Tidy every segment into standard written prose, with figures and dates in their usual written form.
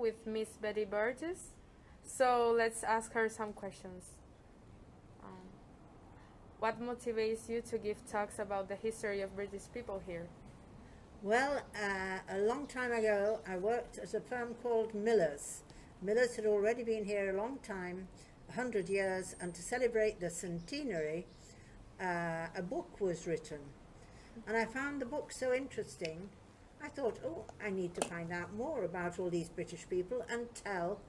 with Miss Betty Burgess. So let's ask her some questions. What motivates you to give talks about the history of British people here? Well, a long time ago, I worked at a firm called Miller's. Miller's had already been here a long time, 100 years, and to celebrate the centenary, a book was written. And I found the book so interesting, I thought, oh, I need to find out more about all these British people and tell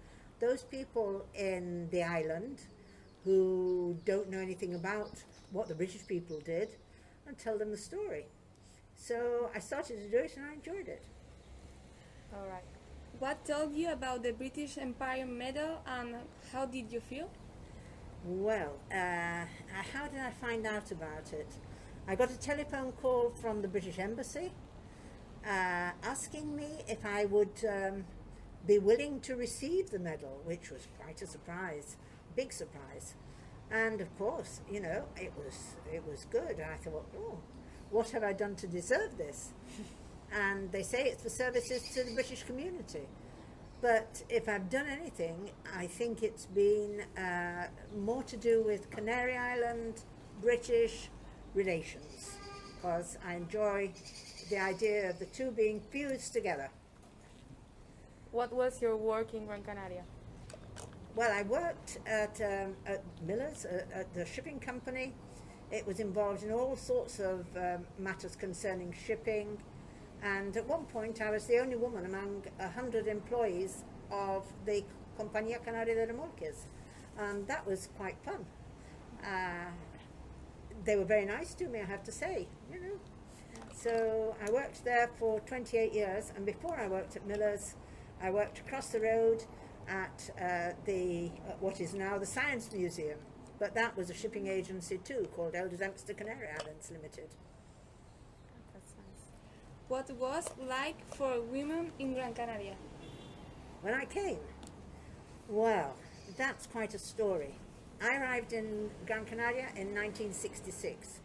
those people in the island who don't know anything about what the British people did, and tell them the story. So I started to do it and I enjoyed it. All right. What told you about the British Empire Medal and how did you feel? Well, how did I find out about it? I got a telephone call from the British Embassy asking me if I would be willing to receive the medal, which was quite a surprise, big surprise. And of course, you know, it was good. And I thought, oh, what have I done to deserve this? And they say it's for services to the British community. But if I've done anything, I think it's been more to do with Canary Island British relations, because I enjoy the idea of the two being fused together. What was your work in Gran Canaria? Well, I worked at Miller's, at the shipping company. It was involved in all sorts of matters concerning shipping. And at one point, I was the only woman among 100 employees of the Compañía Canaria de Remolques. And that was quite fun. They were very nice to me, I have to say, you know. So I worked there for 28 years. And before I worked at Miller's, I worked across the road at what is now the Science Museum, but that was a shipping agency too, called Elders Dempster Canary Islands Limited. That's nice. What was like for women in Gran Canaria? When I came, well, that's quite a story. I arrived in Gran Canaria in 1966.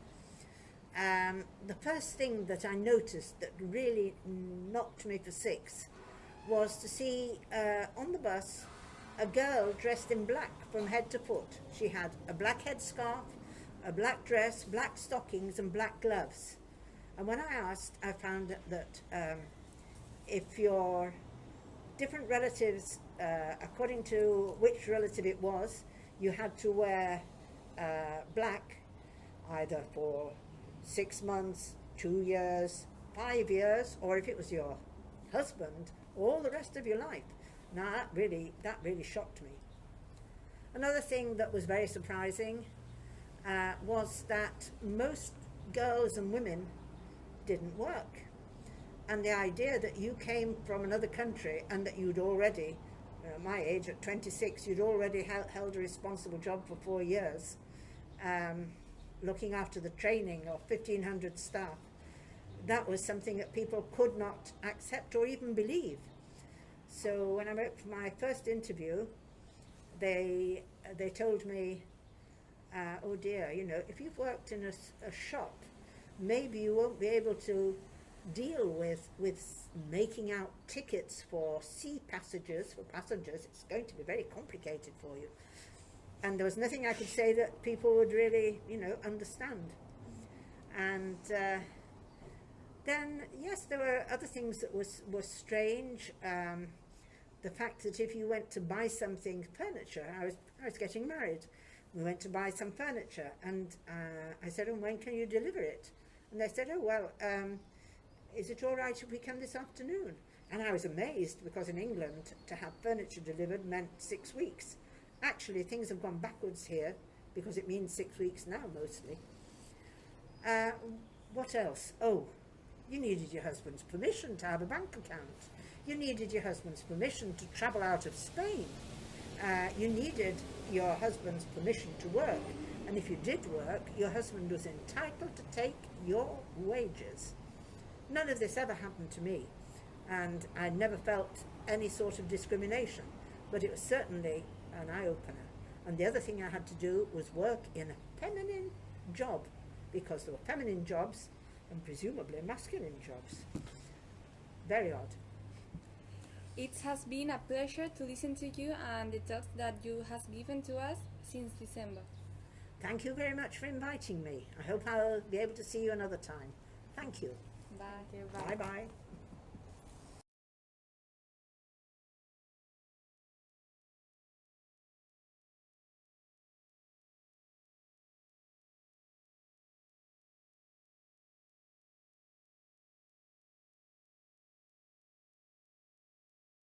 The first thing that I noticed that really knocked me for six was to see on the bus a girl dressed in black from head to foot. She had a black headscarf, a black dress, black stockings and black gloves. And when I asked, I found that if your different relatives, according to which relative it was, you had to wear black either for 6 months, 2 years, 5 years, or if it was your husband, all the rest of your life. Now that really shocked me. Another thing that was very surprising was that most girls and women didn't work. And the idea that you came from another country and that you'd already, my age at 26, you'd already held a responsible job for 4 years, looking after the training of 1,500 staff, that was something that people could not accept or even believe. So when I went for my first interview, they told me, oh dear, you know, if you've worked in a shop, maybe you won't be able to deal with making out tickets for sea passengers, it's going to be very complicated for you. And there was nothing I could say that people would really, you know, understand. And then, yes, there were other things that were strange. The fact that if you went to buy something, furniture, I was getting married. We went to buy some furniture, and I said, oh, when can you deliver it? And they said, oh, well, is it all right if we come this afternoon? And I was amazed, because in England, to have furniture delivered meant 6 weeks. Actually, things have gone backwards here, because it means 6 weeks now, mostly. What else? Oh, you needed your husband's permission to have a bank account. You needed your husband's permission to travel out of Spain. You needed your husband's permission to work. And if you did work, your husband was entitled to take your wages. None of this ever happened to me. And I never felt any sort of discrimination. But it was certainly an eye-opener. And the other thing I had to do was work in a feminine job, because there were feminine jobs and presumably masculine jobs. Very odd. It has been a pleasure to listen to you and the talks that you have given to us since December. Thank you very much for inviting me. I hope I'll be able to see you another time. Thank you. Bye. Thank you. Bye. Bye-bye.